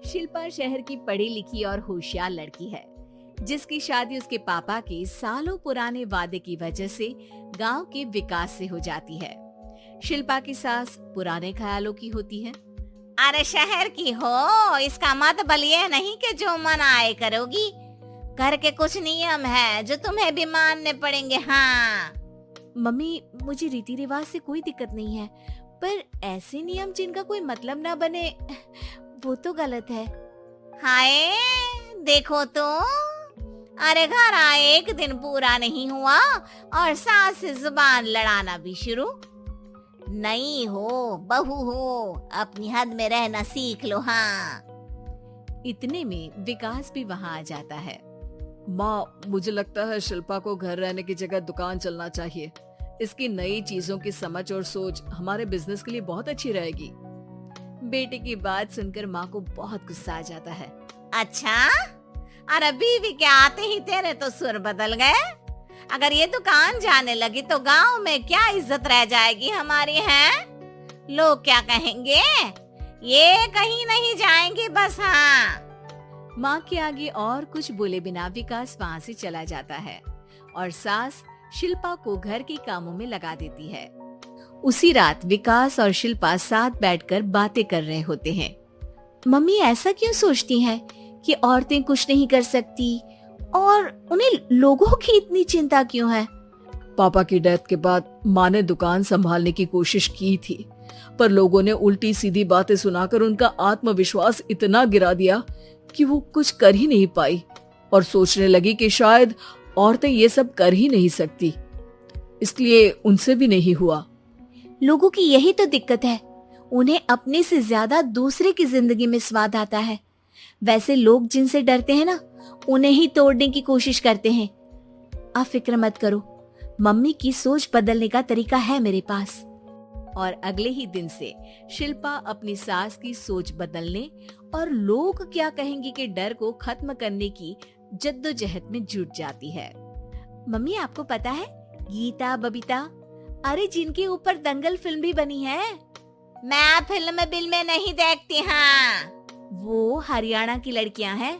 शिल्पा शहर की पढ़ी लिखी और होशियार लड़की है, जिसकी शादी उसके पापा के सालों पुराने वादे की वजह से गांव के विकास से हो जाती है। शिल्पा की सास पुराने ख्यालों की होती है। अरे शहर की हो, इसका मतलब ये नहीं कि जो मन आए करोगी। घर के कुछ नियम है जो तुम्हें भी मानने पड़ेंगे। हाँ मम्मी, मुझे रीति रिवाज से कोई दिक्कत नहीं है, पर ऐसे नियम जिनका कोई मतलब ना बने वो तो गलत है। हाय, देखो तो, अरे घर आए एक दिन पूरा नहीं हुआ और सास से जुबान लड़ाना भी शुरू। नहीं हो, बहू हो, अपनी हद में रहना सीख लो। हाँ इतने में विकास भी वहाँ आ जाता है। माँ, मुझे लगता है शिल्पा को घर रहने की जगह दुकान चलना चाहिए। इसकी नई चीजों की समझ और सोच हमारे बिजनेस के लिए बहुत अच्छी रहेगी। बेटे की बात सुनकर माँ को बहुत गुस्सा आ जाता है। अच्छा, अरे बीवी के आते ही तेरे तो सुर बदल गए। अगर ये दुकान जाने लगी तो गांव में क्या इज्जत रह जाएगी हमारी है? लोग क्या कहेंगे? ये कहीं नहीं जाएंगे बस। हाँ माँ के आगे और कुछ बोले बिना विकास वहाँ से चला जाता है और सास शिल्पा को घर के कामों में लगा देती है। उसी रात विकास और शिल्पा साथ बैठकर बातें कर रहे होते हैं। मम्मी ऐसा क्यों सोचती हैं कि औरतें कुछ नहीं कर सकती और उन्हें लोगों की इतनी चिंता क्यों है? पापा की डेथ के बाद माँ ने दुकान संभालने की कोशिश की थी, पर लोगों ने उल्टी सीधी बातें सुनाकर उनका आत्मविश्वास इतना गिरा दिया कि वो कुछ कर ही नहीं पाई और सोचने लगी कि शायद औरतें ये सब कर ही नहीं सकती, इसलिए उनसे भी नहीं हुआ। लोगों की यही तो दिक्कत है, उन्हें अपने से ज्यादा दूसरे की जिंदगी में स्वाद आता है। वैसे लोग जिनसे डरते हैं ना, उन्हें ही तोड़ने की कोशिश करते हैं। आप फिक्र मत करो, मम्मी की सोच बदलने का तरीका है मेरे पास। और अगले ही दिन से शिल्पा अपनी सास की सोच बदलने और लोग क्या कहेंगे के डर को खत्म करने की जद्दोजहद में जुट जाती है। मम्मी, आपको पता है गीता, बबीता, अरे जिनके ऊपर दंगल फिल्म भी बनी है। मैं फिल्म बिल में नहीं देखती। हाँ वो हरियाणा की लड़कियां हैं,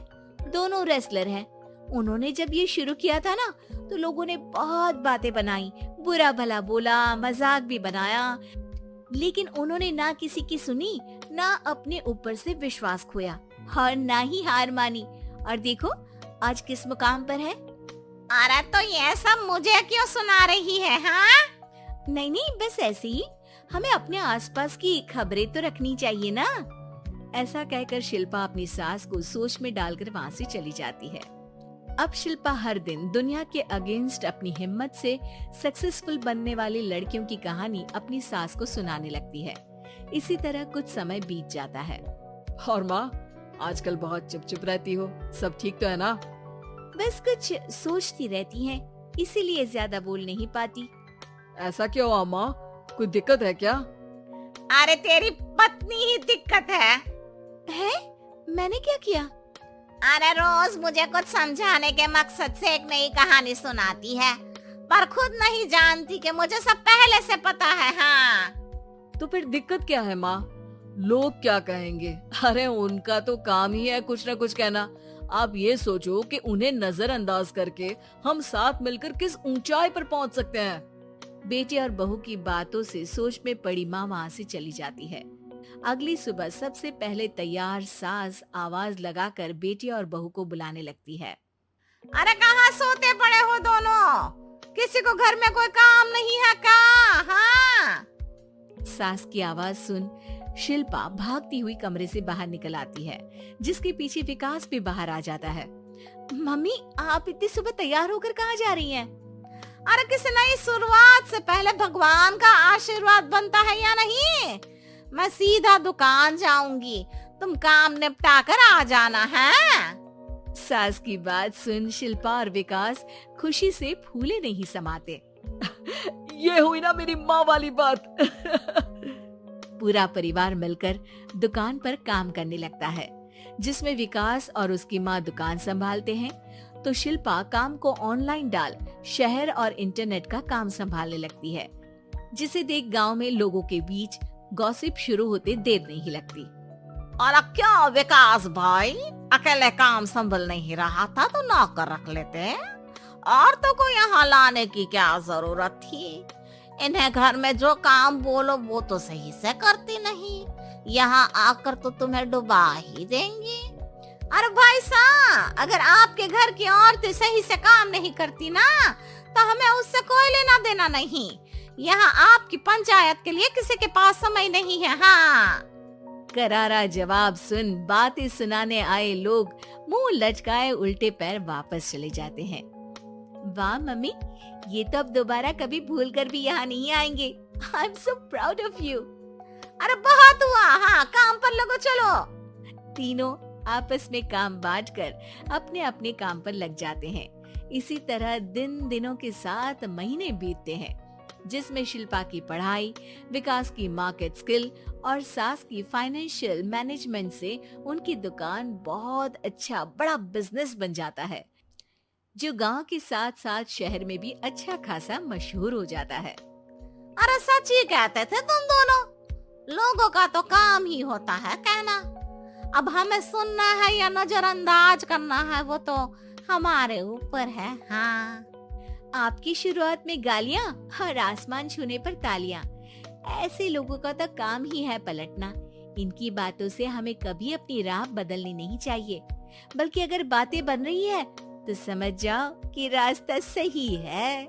दोनों रेसलर हैं। उन्होंने जब ये शुरू किया था ना, तो लोगों ने बहुत बातें बनाई, बुरा भला बोला, मजाक भी बनाया, लेकिन उन्होंने ना किसी की सुनी, ना अपने ऊपर से विश्वास खोया और ना ही हार मानी। और देखो आज किस मुकाम पर है। अरे तो ये सब मुझे क्यों सुना रही है? हाँ नहीं नहीं, बस ऐसे ही, हमें अपने आसपास की खबरें तो रखनी चाहिए ना। ऐसा कहकर शिल्पा अपनी सास को सोच में डालकर वहाँ से चली जाती है। अब शिल्पा हर दिन दुनिया के अगेंस्ट अपनी हिम्मत से सक्सेसफुल बनने वाली लड़कियों की कहानी अपनी सास को सुनाने लगती है। इसी तरह कुछ समय बीत जाता है। और माँ, आजकल बहुत चुप रहती हो, सब ठीक तो है ना? बस कुछ सोचती रहती हैं, इसीलिए ज्यादा बोल नहीं पाती। ऐसा क्यों हुआ माँ, कोई दिक्कत है क्या? अरे तेरी पत्नी ही दिक्कत है। मैंने क्या किया? अरे रोज मुझे कुछ समझाने के मकसद से एक नई कहानी सुनाती है, पर खुद नहीं जानती कि मुझे सब पहले से पता है। हाँ तो फिर दिक्कत क्या है माँ? लोग क्या कहेंगे? अरे उनका तो काम ही है कुछ न कुछ कहना। आप ये सोचो कि उन्हें नजरअंदाज करके हम साथ मिलकर किस ऊंचाई पर पहुंच सकते हैं। बेटे और बहू की बातों से सोच में पड़ी माँ वहाँ से चली जाती है। अगली सुबह सबसे पहले तैयार सास आवाज लगाकर बेटे और बहू को बुलाने लगती है। अरे कहाँ सोते पड़े हो दोनों? किसी को घर में कोई काम नहीं है क्या? हाँ सास की आवाज सुन शिल्पा भागती हुई कमरे से बाहर निकल आती है, जिसके पीछे विकास भी बाहर आ जाता है। मम्मी, आप इतनी सुबह तैयार होकर कहाँ जा रही हैं? अरे किसी नई शुरुआत से पहले भगवान का आशीर्वाद बनता है या नहीं? मैं सीधा दुकान जाऊंगी, तुम काम निपटा कर आ जाना है। सास की बात सुन शिल्पा और विकास खुशी से फूले नहीं समाते। ये हुई ना मेरी माँ वाली बात। पूरा परिवार मिलकर दुकान पर काम करने लगता है, जिसमें विकास और उसकी माँ दुकान संभालते हैं, तो शिल्पा काम को ऑनलाइन डाल शहर और इंटरनेट का काम संभालने लगती है, जिसे देख गांव में लोगों के बीच गॉसिप शुरू होते देर नहीं लगती। और क्या विकास भाई, अकेले काम संभल नहीं रहा था तो नौकर रख लेते। और तो को यहाँ लाने की क्या जरूरत थी? इन्हें घर में जो काम बोलो वो तो सही से करती नहीं, यहाँ आकर तो तुम्हें डुबा ही देंगी। अरे भाई साहब, अगर आपके घर की औरतें सही से काम नहीं करती ना तो हमें उससे कोई लेना देना नहीं। यहाँ आपकी पंचायत के लिए किसी के पास समय नहीं है। हाँ, करारा जवाब सुन बातें सुनाने आए लोग मुंह लचकाए उल्टे पैर वापस चले जाते हैं। वाह मम्मी, ये तो अब दोबारा कभी भूल कर भी यहाँ नहीं आएंगे। I am so proud of you. अरे बहुत हुआ, हाँ काम पर लगो चलो। तीनों आपस में काम बांटकर अपने अपने काम पर लग जाते हैं। इसी तरह दिनों के साथ महीने बीतते हैं, जिसमें शिल्पा की पढ़ाई, विकास की मार्केट स्किल और सास की फाइनेंशियल मैनेजमेंट से उनकी दुकान बहुत अच्छा बड़ा बिजनेस बन जाता है, जो गांव के साथ साथ शहर में भी अच्छा खासा मशहूर हो जाता है। अरे सच ही कहते थे तुम दोनों, लोगों का तो काम ही होता है कहना। अब हमें सुनना है या नजरअंदाज करना है वो तो हमारे ऊपर है। हाँ, आपकी शुरुआत में गालियां और आसमान छूने पर तालियां, ऐसे लोगों का तो काम ही है पलटना। इनकी बातों से हमें कभी अपनी राह बदलनी नहीं चाहिए, बल्कि अगर बातें बन रही है तो समझ जाओ कि रास्ता सही है।